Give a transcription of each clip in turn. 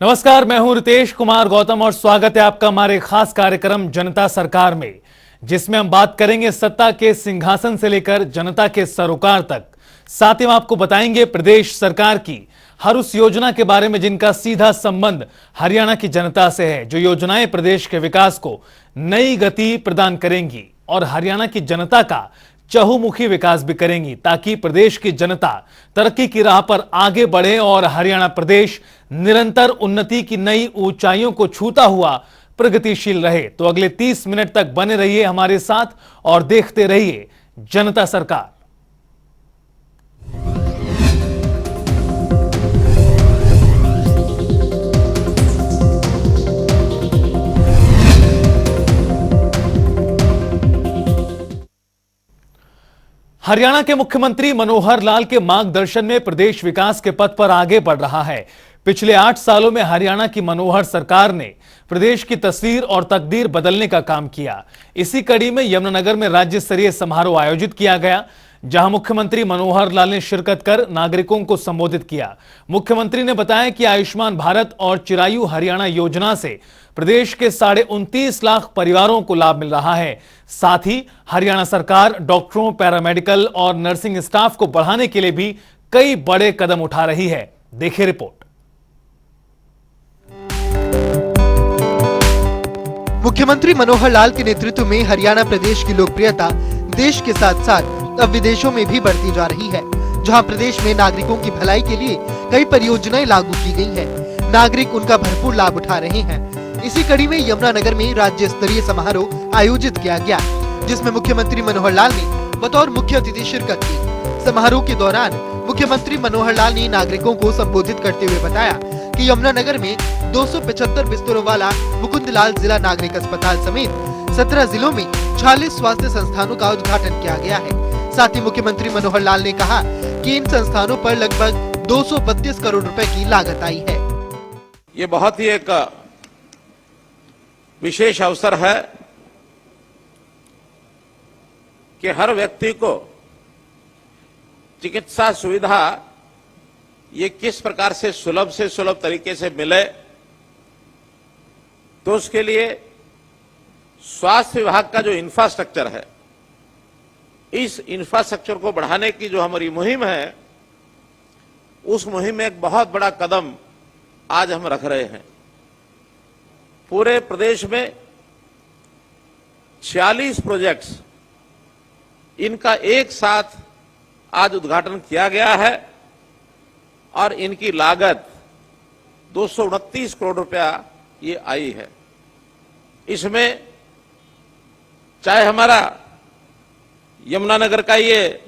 नमस्कार, मैं हूं रितेश कुमार गौतम और स्वागत है आपका हमारे खास कार्यक्रम जनता सरकार में, जिसमें हम बात करेंगे सत्ता के सिंहासन से लेकर जनता के सरोकार तक। साथ ही हम आपको बताएंगे प्रदेश सरकार की हर उस योजना के बारे में जिनका सीधा संबंध हरियाणा की जनता से है, जो योजनाएं प्रदेश के विकास को नई गति प्रदान करेंगी और हरियाणा की जनता का चहुमुखी विकास भी करेंगी, ताकि प्रदेश की जनता तरक्की की राह पर आगे बढ़े और हरियाणा प्रदेश निरंतर उन्नति की नई ऊंचाइयों को छूता हुआ प्रगतिशील रहे। तो अगले 30 मिनट तक बने रहिए हमारे साथ और देखते रहिए जनता सरकार। हरियाणा के मुख्यमंत्री मनोहर लाल के मार्गदर्शन में प्रदेश विकास के पथ पर आगे बढ़ रहा है। पिछले 8 सालों में हरियाणा की मनोहर सरकार ने प्रदेश की तस्वीर और तकदीर बदलने का काम किया। इसी कड़ी में यमुनानगर में राज्य स्तरीय समारोह आयोजित किया गया, जहां मुख्यमंत्री मनोहर लाल ने शिरकत कर नागरिकों को संबोधित किया। मुख्यमंत्री ने बताया कि आयुष्मान भारत और चिरायु हरियाणा योजना से प्रदेश के 29.5 लाख परिवारों को लाभ मिल रहा है। साथ ही हरियाणा सरकार डॉक्टरों, पैरामेडिकल और नर्सिंग स्टाफ को बढ़ाने के लिए भी कई बड़े कदम उठा रही है। देखिए रिपोर्ट। मुख्यमंत्री मनोहर लाल के नेतृत्व में हरियाणा प्रदेश की लोकप्रियता देश के साथ साथ अब विदेशों में भी बढ़ती जा रही है, जहां प्रदेश में नागरिकों की भलाई के लिए कई परियोजनाएं लागू की गई हैं। नागरिक उनका भरपूर लाभ उठा रहे हैं। इसी कड़ी में यमुनानगर में राज्य स्तरीय समारोह आयोजित किया गया, जिसमें मुख्यमंत्री मनोहर लाल ने बतौर मुख्य अतिथि शिरकत की। समारोह के दौरान मुख्यमंत्री मनोहर लाल ने नागरिकों को संबोधित करते हुए बताया कि यमुनानगर में 275 बिस्तरों वाला मुकुंदलाल जिला नागरिक अस्पताल समेत 17 जिलों में 46 स्वास्थ्य संस्थानों का उद्घाटन किया गया है। साथ ही मुख्यमंत्री मनोहर लाल ने कहा कि इन संस्थानों पर लगभग 232 करोड़ रुपए की लागत आई है। ये बहुत ही एक विशेष अवसर है कि हर व्यक्ति को चिकित्सा सुविधा ये किस प्रकार से सुलभ तरीके से मिले, तो उसके लिए स्वास्थ्य विभाग का जो इंफ्रास्ट्रक्चर है, इस इंफ्रास्ट्रक्चर को बढ़ाने की जो हमारी मुहिम है, उस मुहिम में एक बहुत बड़ा कदम आज हम रख रहे हैं। पूरे प्रदेश में 46 प्रोजेक्ट्स, इनका एक साथ आज उद्घाटन किया गया है और इनकी लागत 229 करोड़ रुपया ये आई है। इसमें चाहे हमारा यमुनानगर का ये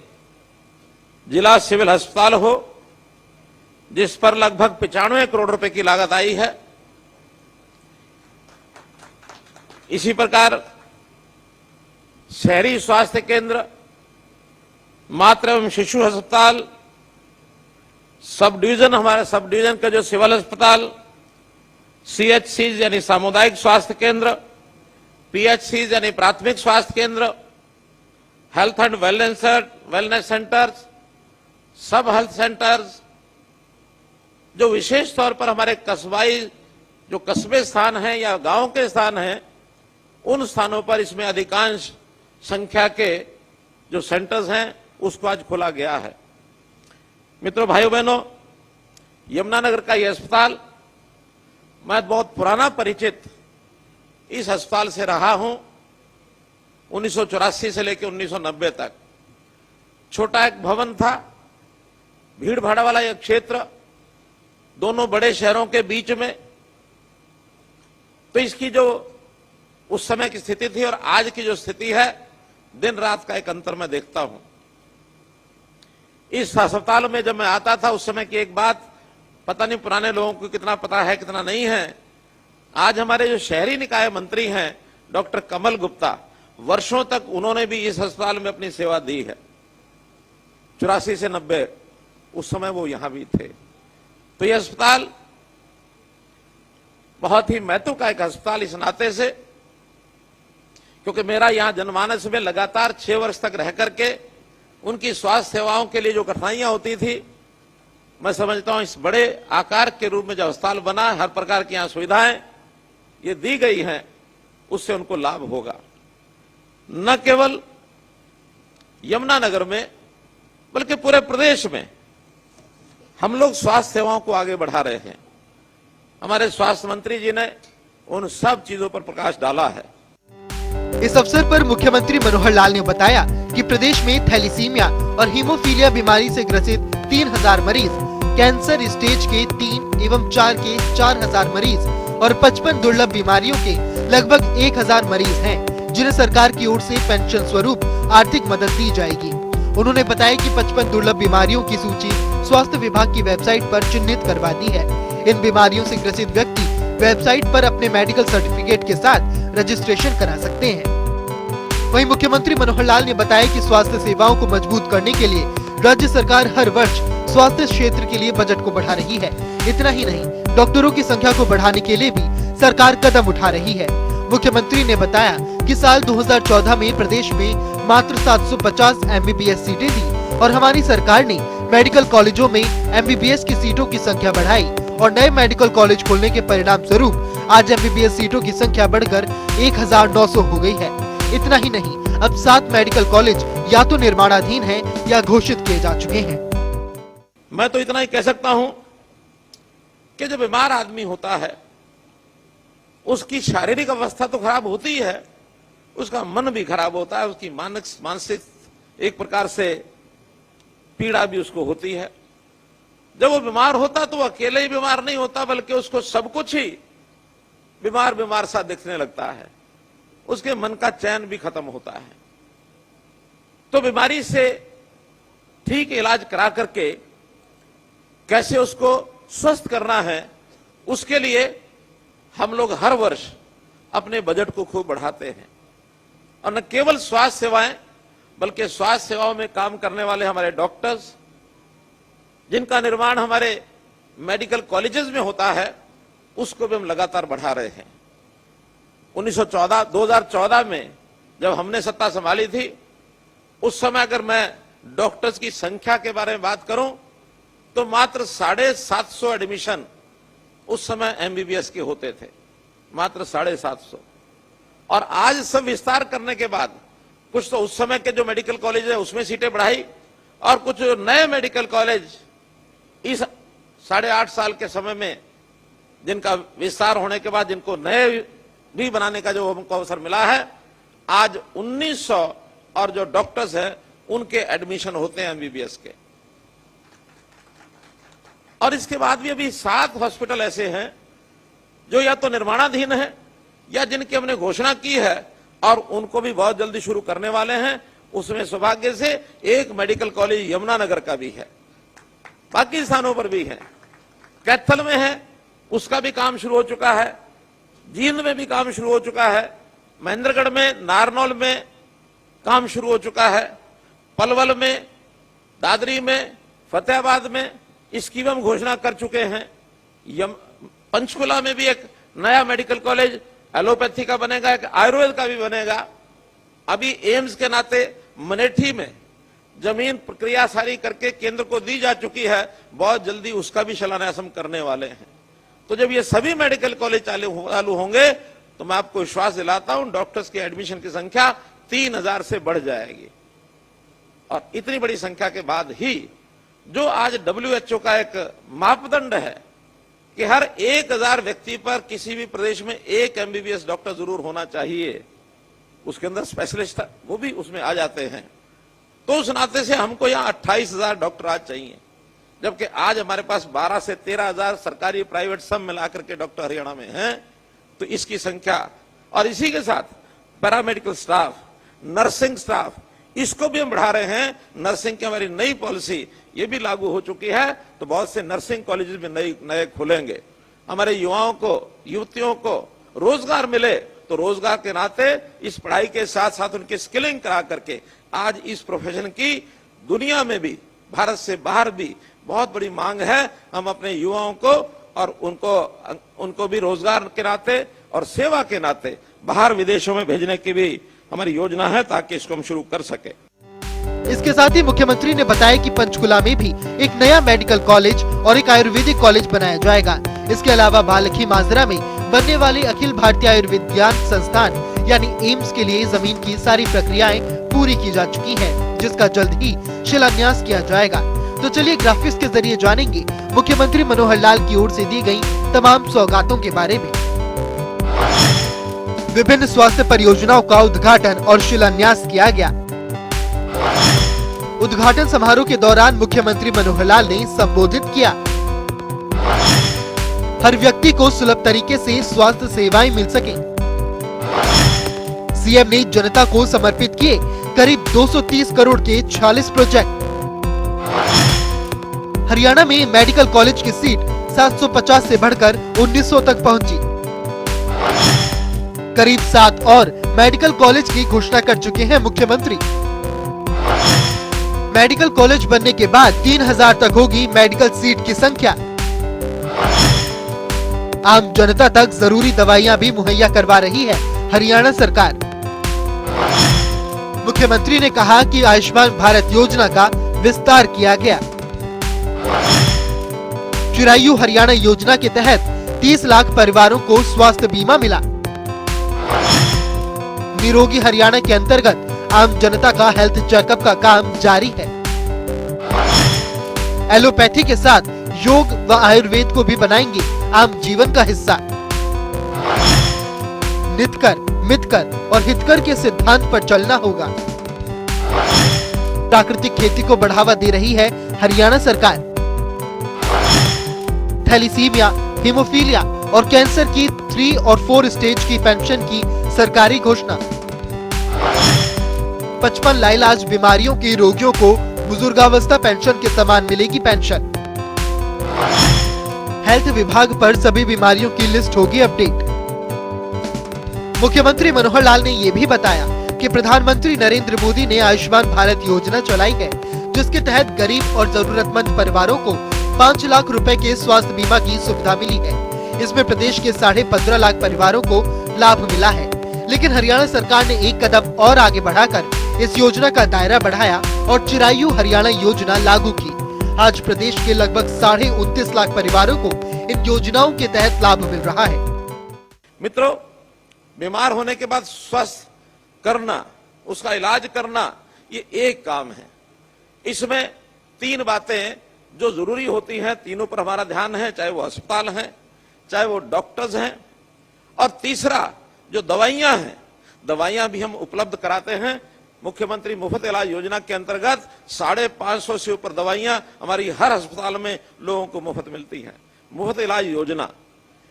जिला सिविल अस्पताल हो, जिस पर लगभग 95 करोड़ रुपए की लागत आई है, इसी प्रकार शहरी स्वास्थ्य केंद्र, मातृ एवं शिशु अस्पताल, सब डिवीजन, हमारे सब डिवीजन का जो सिविल अस्पताल, CHC यानी सामुदायिक स्वास्थ्य केंद्र, PHC यानी प्राथमिक स्वास्थ्य केंद्र, हेल्थ एंड वेलनेस सेंटर्स, सब हेल्थ सेंटर्स, जो विशेष तौर पर हमारे कस्बाई जो कस्बे स्थान हैं या गांव के स्थान हैं, उन स्थानों पर इसमें अधिकांश संख्या के जो सेंटर्स हैं उसको आज खोला गया है। मित्रों, भाइयों बहनों, यमुनानगर का यह अस्पताल, मैं बहुत पुराना परिचित इस अस्पताल से रहा हूं। 1984 से लेकर 1990 तक छोटा एक भवन था, भीड़ भाड़ वाला यह क्षेत्र, दोनों बड़े शहरों के बीच में। तो इसकी जो उस समय की स्थिति थी और आज की जो स्थिति है, दिन रात का एक अंतर मैं देखता हूं। इस अस्पताल में जब मैं आता था, उस समय की एक बात, पता नहीं पुराने लोगों को कितना पता है कितना नहीं है, आज हमारे जो शहरी निकाय मंत्री हैं डॉक्टर कमल गुप्ता, वर्षों तक उन्होंने भी इस अस्पताल में अपनी सेवा दी है। 84 से 90 उस समय वो यहां भी थे। तो यह अस्पताल बहुत ही महत्व का एक अस्पताल इस नाते से, क्योंकि मेरा यहां जनमानस में लगातार 6 वर्ष तक रह करके उनकी स्वास्थ्य सेवाओं के लिए जो कठिनाइयां होती थी, मैं समझता हूं इस बड़े आकार के रूप में जो अस्पताल बना है, हर प्रकार की यहां सुविधाएं ये दी गई हैं, उससे उनको लाभ होगा। न केवल यमुनानगर में बल्कि पूरे प्रदेश में हम लोग स्वास्थ्य सेवाओं को आगे बढ़ा रहे हैं। हमारे स्वास्थ्य मंत्री जी ने उन सब चीजों पर प्रकाश डाला है। इस अवसर पर मुख्यमंत्री मनोहर लाल ने बताया कि प्रदेश में थैलीसीमिया और हीमोफीलिया बीमारी से ग्रसित 3000 मरीज, कैंसर स्टेज के 3 एवं 4 के 4000 मरीज और 55 दुर्लभ बीमारियों के लगभग 1000 मरीज हैं, जिन्हें सरकार की ओर से पेंशन स्वरूप आर्थिक मदद दी जाएगी। उन्होंने बताया कि 55 दुर्लभ बीमारियों की सूची स्वास्थ्य विभाग की वेबसाइट पर चिन्हित करवा दी है। इन बीमारियों से ग्रसित व्यक्ति वेबसाइट पर अपने मेडिकल सर्टिफिकेट के साथ रजिस्ट्रेशन करा सकते हैं। वहीं मुख्यमंत्री मनोहर लाल ने बताया कि स्वास्थ्य सेवाओं को मजबूत करने के लिए राज्य सरकार हर वर्ष स्वास्थ्य क्षेत्र के लिए बजट को बढ़ा रही है। इतना ही नहीं, डॉक्टरों की संख्या को बढ़ाने के लिए भी सरकार कदम उठा रही है। मुख्यमंत्री ने बताया कि साल 2014 में प्रदेश में मात्र 750 MBBS सीटें थी और हमारी सरकार ने मेडिकल कॉलेजों में MBBS की सीटों की संख्या बढ़ाई और नए मेडिकल कॉलेज खोलने के परिणाम स्वरूप आज MBBS सीटों की संख्या बढ़कर 1900 हो गई है। इतना ही नहीं, अब 7 मेडिकल कॉलेज या तो निर्माणाधीन हैं या घोषित किए जा चुके हैं। मैं तो इतना ही कह सकता हूं कि जब बीमार आदमी होता है उसकी शारीरिक अवस्था तो खराब होती है, उसका मन भी खराब होता है, उसकी मानसिक एक प्रकार से पीड़ा भी उसको होती है। जब वो बीमार होता तो वो अकेले ही बीमार नहीं होता, बल्कि उसको सब कुछ ही बीमार बीमार सा दिखने लगता है, उसके मन का चैन भी खत्म होता है। तो बीमारी से ठीक इलाज करा करके कैसे उसको स्वस्थ करना है, उसके लिए हम लोग हर वर्ष अपने बजट को खूब बढ़ाते हैं। और न केवल स्वास्थ्य सेवाएं बल्कि स्वास्थ्य सेवाओं में काम करने वाले हमारे डॉक्टर्स, जिनका निर्माण हमारे मेडिकल कॉलेजेस में होता है, उसको भी हम लगातार बढ़ा रहे हैं। 2014 में जब हमने सत्ता संभाली थी, उस समय अगर मैं डॉक्टर्स की संख्या के बारे में बात करूं तो मात्र 750 एडमिशन उस समय MBBS के होते थे, मात्र 750। और आज सब विस्तार करने के बाद कुछ तो उस समय के जो मेडिकल कॉलेज है उसमें सीटें बढ़ाई और कुछ नए मेडिकल कॉलेज इस 8.5 साल के समय में जिनका विस्तार होने के बाद जिनको नए भी बनाने का जो हमको अवसर मिला है, आज 1900 और जो डॉक्टर्स हैं उनके एडमिशन होते हैं MBBS के। और इसके बाद भी अभी 7 हॉस्पिटल ऐसे हैं जो या तो निर्माणाधीन है या जिनकी हमने घोषणा की है और उनको भी बहुत जल्दी शुरू करने वाले हैं। उसमें सौभाग्य से एक मेडिकल कॉलेज यमुनानगर का भी है, बाकी स्थानों पर भी है। कैथल में है, उसका भी काम शुरू हो चुका है, जींद में भी काम शुरू हो चुका है, महेंद्रगढ़ में, नारनौल में काम शुरू हो चुका है, पलवल में, दादरी में, फतेहाबाद में इसकी भी हम घोषणा कर चुके हैं। पंचकुला में भी एक नया मेडिकल कॉलेज एलोपैथी का बनेगा, एक आयुर्वेद का भी बनेगा। अभी एम्स के नाते मनेठी में जमीन प्रक्रिया सारी करके केंद्र को दी जा चुकी है, बहुत जल्दी उसका भी शिलान्यास हम करने वाले हैं। तो जब ये सभी मेडिकल कॉलेज चालू होंगे तो मैं आपको विश्वास दिलाता हूं डॉक्टर्स की एडमिशन की संख्या 3000 से बढ़ जाएगी। और इतनी बड़ी संख्या के बाद ही जो आज WHO का एक मापदंड है कि हर 1000 व्यक्ति पर किसी भी प्रदेश में एक MBBS डॉक्टर जरूर होना चाहिए, उसके अंदर स्पेशलिस्ट वो भी उसमें आ जाते हैं। तो उस नाते से हमको यहाँ 28,000 डॉक्टर आज चाहिए, जबकि आज हमारे पास 12 से 13,000 सरकारी प्राइवेट सब मिलाकर के डॉक्टर हरियाणा में हैं। तो इसकी संख्या और इसी के साथ पैरामेडिकल स्टाफ, नर्सिंग स्टाफ, इसको भी हम बढ़ा रहे हैं। नर्सिंग की हमारी नई पॉलिसी ये भी लागू हो चुकी है, तो बहुत से नर्सिंग कॉलेजेस भी नए खुलेंगे। हमारे युवाओं को, युवतियों को रोजगार मिले, तो रोजगार के नाते इस पढ़ाई के साथ साथ उनकी स्किलिंग करा करके आज इस प्रोफेशन की दुनिया में भी, भारत से बाहर भी बहुत बड़ी मांग है। हम अपने युवाओं को और उनको भी रोजगार के नाते और सेवा के नाते बाहर विदेशों में भेजने की भी हमारी योजना है, ताकि इसको हम शुरू कर सके। इसके साथ ही मुख्यमंत्री ने बताया कि पंचकुला में भी एक नया मेडिकल कॉलेज और एक आयुर्वेदिक कॉलेज बनाया जाएगा। इसके अलावा भालखी माजरा में बनने वाले अखिल भारतीय आयुर्विज्ञान संस्थान यानी एम्स के लिए जमीन की सारी प्रक्रियाएं पूरी की जा चुकी हैं, जिसका जल्द ही शिलान्यास किया जाएगा। तो चलिए ग्राफिक्स के जरिए जानेंगे मुख्यमंत्री मनोहर लाल की ओर से दी गई तमाम सौगातों के बारे में। विभिन्न स्वास्थ्य परियोजनाओं का उद्घाटन और शिलान्यास किया गया। उद्घाटन समारोह के दौरान मुख्यमंत्री मनोहर लाल ने संबोधित किया। हर व्यक्ति को सुलभ तरीके से स्वास्थ्य सेवाएं मिल सके। सीएम ने जनता को समर्पित किए करीब 230 करोड़ के 46 प्रोजेक्ट। हरियाणा में मेडिकल कॉलेज की सीट 750 से बढ़कर 1900 तक पहुंची। करीब 7 और मेडिकल कॉलेज की घोषणा कर चुके हैं मुख्यमंत्री। मेडिकल कॉलेज बनने के बाद 3000 तक होगी मेडिकल सीट की संख्या। आम जनता तक जरूरी दवाइयां भी मुहैया करवा रही है हरियाणा सरकार। मुख्यमंत्री ने कहा कि आयुष्मान भारत योजना का विस्तार किया गया। चिरायु हरियाणा योजना के तहत 30 लाख परिवारों को स्वास्थ्य बीमा मिला। निरोगी हरियाणा के अंतर्गत आम जनता का हेल्थ चेकअप का काम जारी है। एलोपैथी के साथ योग व आयुर्वेद को भी बनाएंगे आम जीवन का हिस्सा। नितकर, मितकर और हितकर के सिद्धांत पर चलना होगा। प्राकृतिक खेती को बढ़ावा दे रही है हरियाणा सरकार। थैलीसीमिया, हीमोफीलिया और कैंसर की 3 और 4 स्टेज की पेंशन की सरकारी घोषणा। 55 लाइलाज बीमारियों के रोगियों को बुजुर्गावस्था पेंशन के समान मिलेगी पेंशन। हेल्थ विभाग पर सभी बीमारियों की लिस्ट होगी अपडेट। मुख्यमंत्री मनोहर लाल ने ये भी बताया कि प्रधानमंत्री नरेंद्र मोदी ने आयुष्मान भारत योजना चलाई है, जिसके तहत गरीब और जरूरतमंद परिवारों को 5 लाख रुपए के स्वास्थ्य बीमा की सुविधा मिली है। इसमें प्रदेश के 15.5 लाख परिवारों को लाभ मिला है। लेकिन हरियाणा सरकार ने एक कदम और आगे बढ़ाकर इस योजना का दायरा बढ़ाया और चिरायु हरियाणा योजना लागू की। आज प्रदेश के लगभग 29.5 लाख परिवारों को इन योजनाओं के तहत लाभ मिल रहा है। मित्रों, बीमार होने के बाद स्वस्थ करना, उसका इलाज करना, ये एक काम है। इसमें 3 बातें जो जरूरी होती हैं, तीनों पर हमारा ध्यान है, चाहे वो अस्पताल हैं, चाहे वो डॉक्टर्स हैं, और तीसरा जो दवाइयां हैं, दवाइयां भी हम उपलब्ध कराते हैं। मुख्यमंत्री मुफ्त इलाज योजना के अंतर्गत 550 से ऊपर दवाइयां हमारी हर अस्पताल में लोगों को मुफ्त मिलती हैं, मुफ्त इलाज योजना।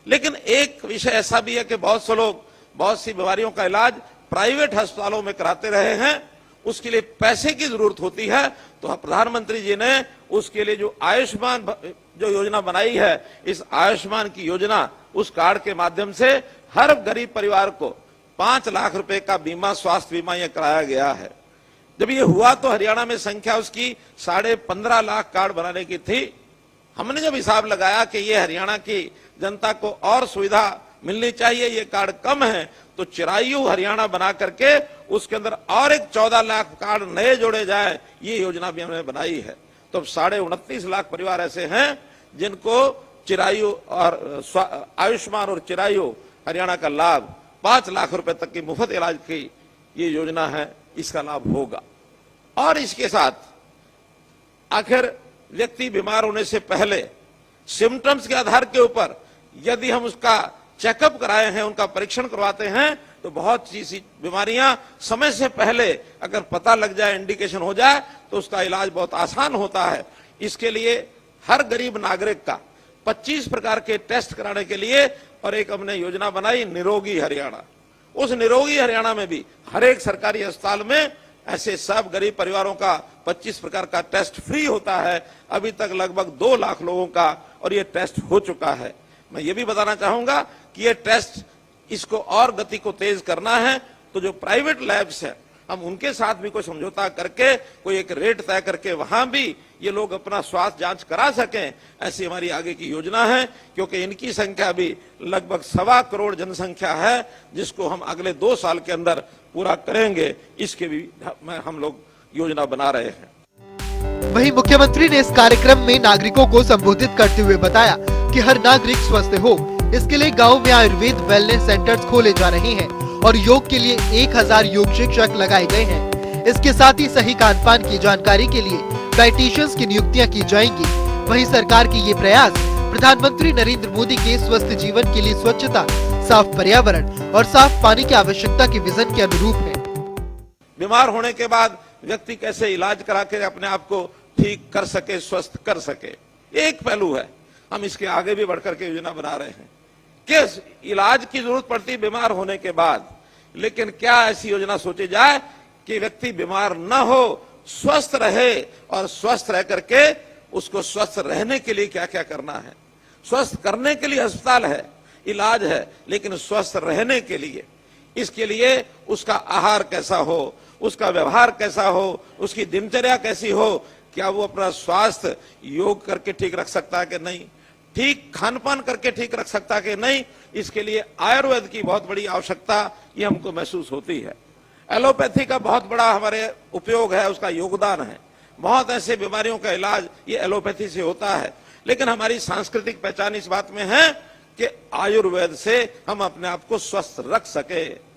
लेकिन एक विषय ऐसा भी है कि बहुत से लोग बहुत सी बीमारियों का इलाज प्राइवेट अस्पतालों में कराते रहे हैं, उसके लिए पैसे की जरूरत होती है। तो प्रधानमंत्री जी ने उसके लिए जो आयुष्मान जो योजना बनाई है, इस आयुष्मान की योजना, उस कार्ड के माध्यम से हर गरीब परिवार को 5 लाख रुपए का बीमा, स्वास्थ्य बीमा यह कराया गया है। जब ये हुआ तो हरियाणा में संख्या उसकी 15.5 लाख कार्ड बनाने की थी। हमने जब हिसाब लगाया कि ये हरियाणा की जनता को और सुविधा मिलनी चाहिए, ये कार्ड कम है, तो चिरायु हरियाणा बना करके उसके अंदर और एक 14 लाख कार्ड नए जोड़े जाए, ये योजना भी हमने बनाई है। तो 29.5 लाख परिवार ऐसे हैं जिनको चिरायु और आयुष्मान और चिरायु हरियाणा का लाभ 5 लाख रुपए तक की मुफ्त इलाज की ये योजना है, इसका लाभ होगा। और इसके साथ आखिर व्यक्ति बीमार होने से पहले सिम्टम्स के आधार के ऊपर यदि हम उसका चेकअप कराए हैं, उनका परीक्षण करवाते हैं, तो बहुत सी बीमारियां समय से पहले अगर पता लग जाए, इंडिकेशन हो जाए, तो उसका इलाज बहुत आसान होता है। इसके लिए हर गरीब नागरिक का 25 प्रकार के टेस्ट कराने के लिए और एक हमने योजना बनाई, निरोगी हरियाणा। उस निरोगी हरियाणा में भी हर एक सरकारी अस्पताल में ऐसे सब गरीब परिवारों का 25 प्रकार का टेस्ट फ्री होता है। अभी तक लगभग 2 लाख लोगों का और ये टेस्ट हो चुका है। मैं ये भी बताना चाहूंगा कि ये टेस्ट, इसको और गति को तेज करना है, तो जो प्राइवेट लैब्स है, हम उनके साथ भी कोई समझौता करके कोई एक रेट तय करके वहां भी ये लोग अपना स्वास्थ्य जांच करा सकें, ऐसी हमारी आगे की योजना है। क्योंकि इनकी संख्या भी लगभग 1.25 करोड़ जनसंख्या है, जिसको हम अगले 2 साल के अंदर पूरा करेंगे, इसके भी हम लोग योजना बना रहे हैं। वहीं मुख्यमंत्री ने इस कार्यक्रम में नागरिकों को संबोधित करते हुए बताया कि हर नागरिक स्वस्थ हो, इसके लिए गाँव में आयुर्वेद वेलनेस सेंटर्स खोले जा रहे हैं और योग के लिए 1000 योग शिक्षक लगाए गए हैं। इसके साथ ही सही खान पान की जानकारी के लिए डाइटिशियंस की नियुक्तियां की जाएंगी। वहीं सरकार की ये प्रयास प्रधानमंत्री नरेंद्र मोदी के स्वस्थ जीवन के लिए स्वच्छता, साफ पर्यावरण और साफ पानी की आवश्यकता के विजन के अनुरूप है। बीमार होने के बाद व्यक्ति कैसे इलाज करा के अपने आप को ठीक कर सके, स्वस्थ कर सके, एक पहलू है। हम इसके आगे भी बढ़कर के योजना बना रहे हैं कि इलाज की जरूरत पड़ती बीमार होने के बाद, लेकिन क्या ऐसी योजना सोची जाए कि व्यक्ति बीमार न हो, स्वस्थ रहे और स्वस्थ रह करके उसको स्वस्थ रहने के लिए क्या क्या करना है। स्वस्थ करने के लिए अस्पताल है, इलाज है, लेकिन स्वस्थ रहने के लिए, इसके लिए उसका आहार कैसा हो, उसका व्यवहार कैसा हो, उसकी दिनचर्या कैसी हो, क्या वो अपना स्वास्थ्य योग करके ठीक रख सकता है कि नहीं, ठीक खान पान करके ठीक रख सकता है कि नहीं, इसके लिए आयुर्वेद की बहुत बड़ी आवश्यकता ये हमको महसूस होती है। एलोपैथी का बहुत बड़ा हमारे उपयोग है, उसका योगदान है। बहुत ऐसे बीमारियों का इलाज ये एलोपैथी से होता है, लेकिन हमारी सांस्कृतिक पहचान इस बात में है कि आयुर्वेद से हम अपने आप को स्वस्थ रख सके।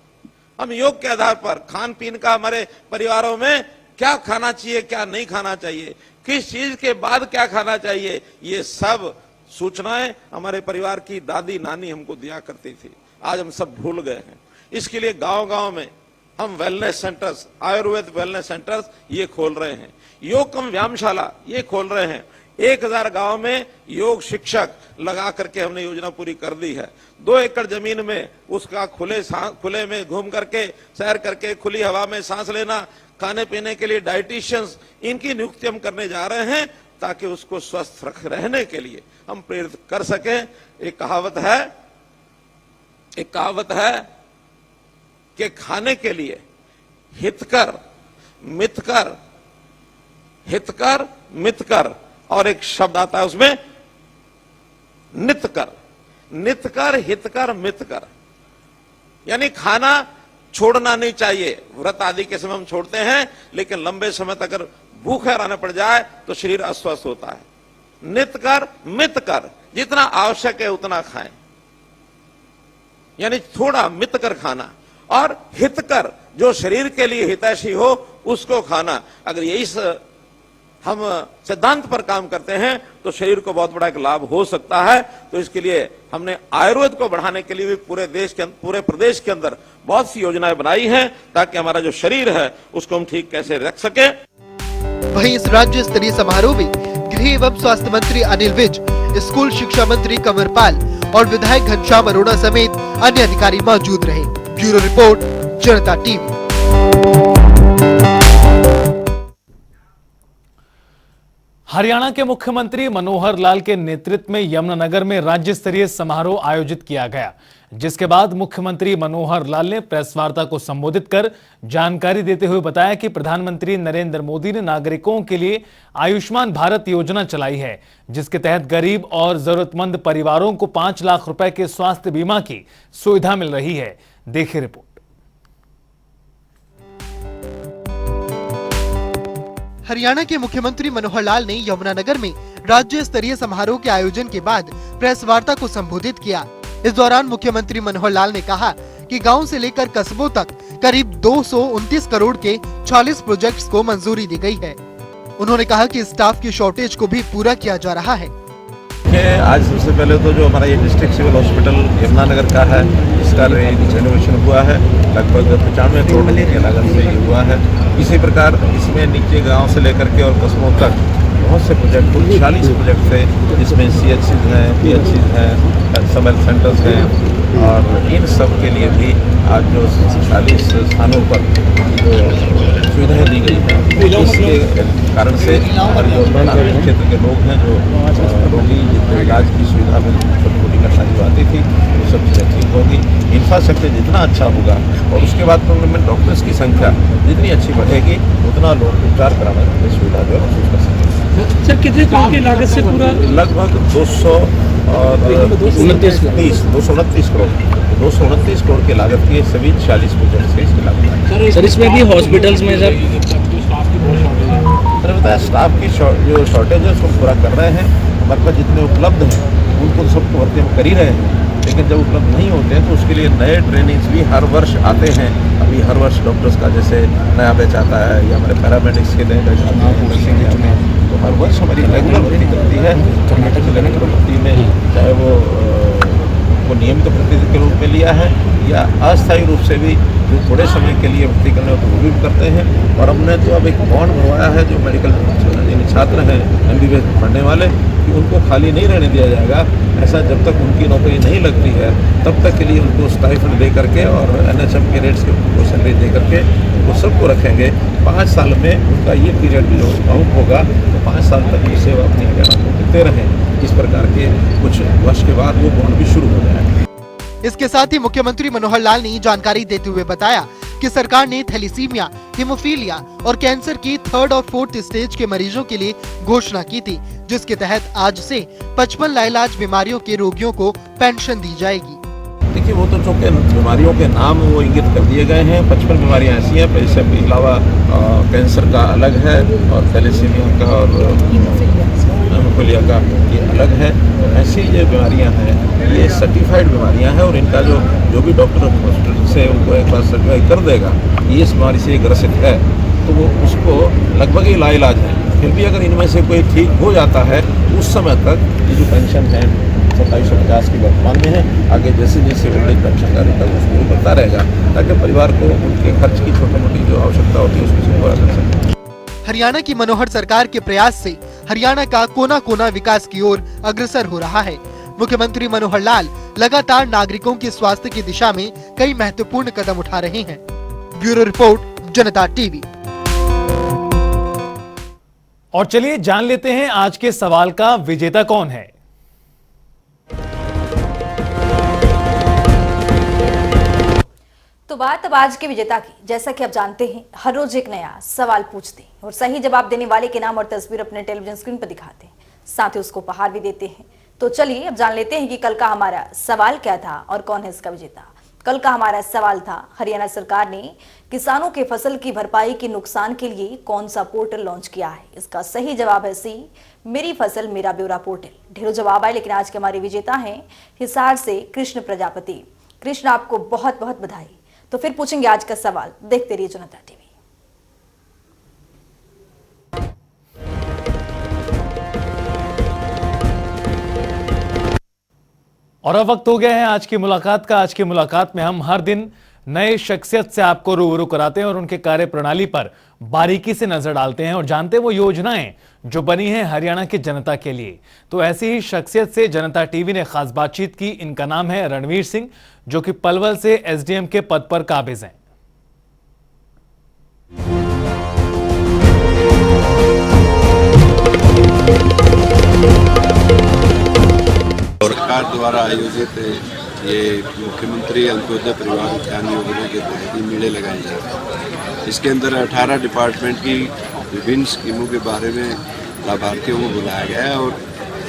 हम योग के आधार पर खान पीन का हमारे परिवारों में क्या खाना चाहिए, क्या नहीं खाना चाहिए, किस चीज के बाद क्या खाना चाहिए, ये सब सूचनाएं हमारे परिवार की दादी नानी हमको दिया करती थी। आज हम सब भूल गए हैं। इसके लिए गांव-गांव में हम wellness centres, Ayurveda wellness centres ये खोल रहे हैं। योग कम व्यायामशाला ये खोल रहे हैं। 1000 गांव में योग शिक्षक लगा करके हमने योजना पूरी कर दी है। 2 एकड़ जमीन में उसका खुले में घूम करके, सैर करके, खुली हवा में सांस लेना, खाने पीने के लिए डाइटिशियंस, इनकी नियुक्ति हम करने जा रहे हैं ताकि उसको स्वस्थ रहने के लिए हम प्रेरित कर सकें। एक कहावत है कि खाने के लिए हितकर मितकर और एक शब्द आता है उसमें नितकर हितकर मितकर, यानी खाना छोड़ना नहीं चाहिए। व्रत आदि के समय हम छोड़ते हैं, लेकिन लंबे समय तक अगर भूखे रहना पड़ जाए तो शरीर अस्वस्थ होता है। नितकर मितकर, जितना आवश्यक है उतना खाएं, यानी थोड़ा मितकर खाना, और हितकर, जो शरीर के लिए हितैषी हो उसको खाना। अगर यही हम सिद्धांत पर काम करते हैं तो शरीर को बहुत बड़ा एक लाभ हो सकता है। तो इसके लिए हमने आयुर्वेद को बढ़ाने के लिए भी पूरे प्रदेश के अंदर बहुत सी योजनाएं बनाई हैं ताकि हमारा जो शरीर है उसको हम ठीक कैसे रख सके। वहीं इस राज्य स्तरीय समारोह में गृह एवं स्वास्थ्य मंत्री अनिल विज, स्कूल शिक्षा मंत्री कंवरपाल और विधायक घनश्याम अरोड़ा समेत अन्य अधिकारी मौजूद रहे। ब्यूरो रिपोर्ट, जनता टीवी। हरियाणा के मुख्यमंत्री मनोहर लाल के नेतृत्व में यमुनानगर में राज्य स्तरीय समारोह आयोजित किया गया, जिसके बाद मुख्यमंत्री मनोहर लाल ने प्रेस वार्ता को संबोधित कर जानकारी देते हुए बताया कि प्रधानमंत्री नरेंद्र मोदी ने नागरिकों के लिए आयुष्मान भारत योजना चलाई है, जिसके तहत गरीब और जरूरतमंद परिवारों को 5 लाख रुपए के स्वास्थ्य बीमा की सुविधा मिल रही है। देखिए रिपोर्ट। हरियाणा के मुख्यमंत्री मनोहर लाल ने यमुनानगर में राज्य स्तरीय समारोह के आयोजन के बाद प्रेस वार्ता को संबोधित किया। इस दौरान मुख्यमंत्री मनोहर लाल ने कहा कि गांव से लेकर कस्बों तक करीब 229 करोड़ के 40 प्रोजेक्ट्स को मंजूरी दी गई है। उन्होंने कहा कि स्टाफ की शॉर्टेज को भी पूरा किया जा रहा है। आज सबसे पहले तो जो हमारा ये डिस्ट्रिक्ट सिविल हॉस्पिटल यमुनानगर का है, इसका रेनोवेशन हुआ है, लगभग 95 करोड़ की लागत से ये हुआ है। इसी प्रकार इसमें नीचे गांव से लेकर के और कस्बों तक बहुत से प्रोजेक्ट, 40 प्रोजेक्ट थे, जिसमें CHCs हैं, PHCs हैं, सब हेल्थ सेंटर्स हैं, और इन सब के लिए भी आज जो 40 स्थानों पर सुविधाएं दी गई हैं, इसके कारण से और जो ग्रामीण क्षेत्र के लोग हैं, जो रोगी जितने इलाज की सुविधा में छोटी मोटी कठिनाई आती थी, वो सब चीज़ें ठीक होगी। इंफ्रास्ट्रक्चर जितना अच्छा होगा और उसके बाद में डॉक्टर्स की संख्या जितनी अच्छी बढ़ेगी, उतना लोग उपचार कराने की सुविधा जो है महसूस कर सकते हैं। सर, कितने करोड़ की लागत से पूरा? लगभग 229 करोड़ 229 करोड़ की लागत की सभी 40 प्रोजेक्ट से इसकी लागत। सर, इसमें भी हॉस्पिटल्स में सर मैंने बताया स्टाफ की जो शॉर्टेज है उसको पूरा कर रहे हैं। हमारे पास जितने उपलब्ध हैं उनको सबको भर्ती हम कर ही रहे हैं, लेकिन जब उपलब्ध नहीं होते हैं तो उसके लिए नए ट्रेनिंग्स भी हर वर्ष आते हैं। अभी हर वर्ष डॉक्टर्स का जैसे नया बैच आता है या हमारे पैरामेडिक्स के नए बैच आते हैं, तो हर वर्ष हमारी रेगुलर भर्ती चलती है। कर्नाटक में रेगुलर भर्ती में चाहे वो नियमित भर्ती के रूप में लिया है या अस्थायी रूप से भी जो थोड़े समय के लिए भर्ती करने हो तो वो भी करते हैं। और हमने तो अब एक बॉन्ड भरवाया है जो मेडिकल छात्र हैं MBBS पढ़ने वाले कि उनको खाली नहीं रहने दिया जाएगा। ऐसा जब तक उनकी नौकरी नहीं लगती है तब तक के लिए उनको स्टाइफंड दे करके और NHM के रेट्स के उनको सैलरी दे करके उनको सबको रखेंगे। 5 साल में उनका ये पीरियड जो काउंट होगा तो 5 साल तक ये सेवा अपनी हरियाणा को देते रहें। इस प्रकार के कुछ वर्ष के बाद वो बॉन्ड भी शुरू हो जाएगा। इसके साथ ही मुख्यमंत्री मनोहर लाल ने जानकारी देते हुए बताया कि सरकार ने थैलेसीमिया, हीमोफीलिया और कैंसर की 3rd और 4th स्टेज के मरीजों के लिए घोषणा की थी, जिसके तहत आज से 55 लाइलाज बीमारियों के रोगियों को पेंशन दी जाएगी। देखिए वो तो चूँकि बीमारियों के नाम वो इंगित कर दिए गए हैं। 55 बीमारियाँ ऐसी हैं, इसके अलावा कैंसर का अलग है और थैलेसीमिया का और हीमोफीलिया का ये अलग है। तो ऐसी ये बीमारियां हैं, ये सर्टिफाइड बीमारियां हैं और इनका जो भी डॉक्टर हॉस्पिटल से उनको एक बार सर्टिफाई कर देगा ये इस बीमारी से ग्रसित है तो वो उसको लगभग ही लाइलाज है। फिर भी अगर इनमें से कोई ठीक हो जाता है तो उस समय तक ये जो पेंशन है 2750 की वर्तमान में है, आगे जैसे जैसे ओल्ड पेंशन का रेट उसको बढ़ता रहेगा ताकि परिवार को उनके खर्च की छोटी मोटी जो आवश्यकता होती है उसको पूरा कर सके। हरियाणा की मनोहर सरकार के प्रयास से हरियाणा का कोना कोना विकास की ओर अग्रसर हो रहा है। मुख्यमंत्री मनोहर लाल लगातार नागरिकों के स्वास्थ्य की दिशा में कई महत्वपूर्ण कदम उठा रहे हैं। ब्यूरो रिपोर्ट, जनता टीवी। और चलिए जान लेते हैं आज के सवाल का विजेता कौन है। तो बात अब आज के विजेता की। जैसा कि आप जानते हैं हर रोज एक नया सवाल पूछते हैं और सही जवाब देने वाले के नाम और तस्वीर अपने टेलीविजन स्क्रीन पर दिखाते हैं, साथ ही उसको उपहार भी देते हैं। तो चलिए अब जान लेते हैं कि कल का हमारा सवाल क्या था और कौन है इसका विजेता। कल का हमारा सवाल था, हरियाणा सरकार ने किसानों के फसल की भरपाई के नुकसान के लिए कौन सा पोर्टल लॉन्च किया है। इसका सही जवाब है सी, मेरी फसल मेरा ब्यौरा पोर्टल। ढेरों जवाब आए, लेकिन आज के हमारे विजेता हैं हिसार से कृष्ण प्रजापति। कृष्ण, आपको बहुत बहुत बधाई। तो फिर पूछेंगे आज का सवाल, देखते रहिए जनता टीवी। और अब वक्त हो गया है आज की मुलाकात का। आज की मुलाकात में हम हर दिन नए शख्सियत से आपको रूबरू कराते हैं और उनके कार्य प्रणाली पर बारीकी से नजर डालते हैं और जानते हैं वो योजनाएं जो बनी हैं हरियाणा की जनता के लिए। तो ऐसी ही शख्सियत से जनता टीवी ने खास बातचीत की। इनका नाम है रणवीर सिंह, जो कि पलवल से SDM के पद पर काबिज हैं। सरकार द्वारा आयोजित ये मुख्यमंत्री अंत्योदय परिवार ध्यान योजना के तहत ही मेले लगाए जाते हैं। इसके अंदर 18 डिपार्टमेंट की विभिन्न स्कीमों के बारे में लाभार्थियों को बुलाया गया है और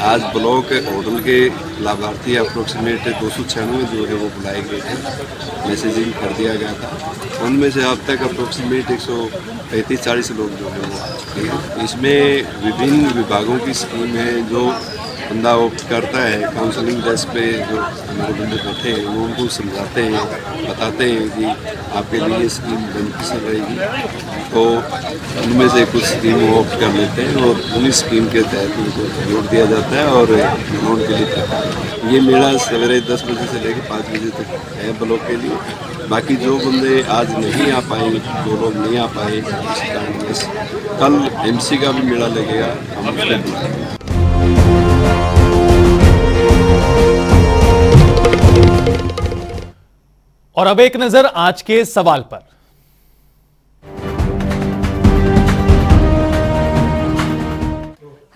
आज ब्लॉक होटल के लाभार्थी अप्रोक्सीमेट 296 जो है वो बुलाए गए थे, मैसेजिंग कर दिया गया था। उनमें से अब तक अप्रोक्सीमेट 135-40 लोग जो है वो आ चुके हैं। इसमें विभिन्न विभागों की स्कीम है जो बंदा ऑप्ट करता है। काउंसलिंग डेस्क पे जो हमारे बंदे बैठे हैं वो उनको समझाते हैं, बताते हैं कि आपके लिए ये स्कीम बेनिफिशियल रहेगी। तो उनमें से कुछ स्कीम वो ऑप्ट कर लेते हैं और उन्हीं स्कीम के तहत उनको जोड़ दिया जाता है और लोन के लिए करता है। ये मेला सवेरे 10 बजे से लेकर 5 बजे तक है ब्लॉक के लिए। बाकी जो बंदे आज नहीं आ पाए, जो लोग नहीं आ पाए इस कारणवश, कल MC का भी मेला लगेगा, हम उसमें बुलाएंगे। और अब एक नजर आज के सवाल पर।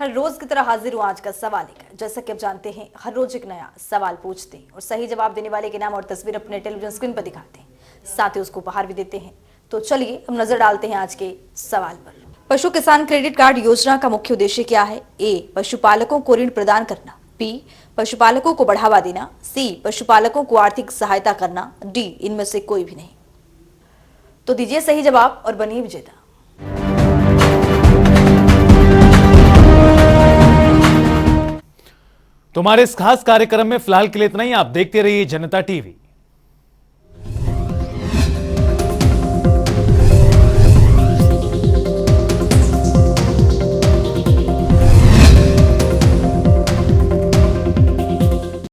हर रोज की तरह हाजिर हूं आज का सवाल लेकर। जैसा कि आप जानते हैं हर रोज एक नया सवाल पूछते हैं और सही जवाब देने वाले के नाम और तस्वीर अपने टेलीविजन स्क्रीन पर दिखाते हैं, साथ ही उसको उपहार भी देते हैं। तो चलिए हम नजर डालते हैं आज के सवाल पर। पशु किसान क्रेडिट कार्ड योजना का मुख्य उद्देश्य क्या है। A, पशुपालकों को ऋण प्रदान करना। B, पशुपालकों को बढ़ावा देना। C, पशुपालकों को आर्थिक सहायता करना। D, इनमें से कोई भी नहीं। तो दीजिए सही जवाब और बनिए विजेता। तुम्हारे इस खास कार्यक्रम में फिलहाल के लिए इतना ही। आप देखते रहिए जनता टीवी।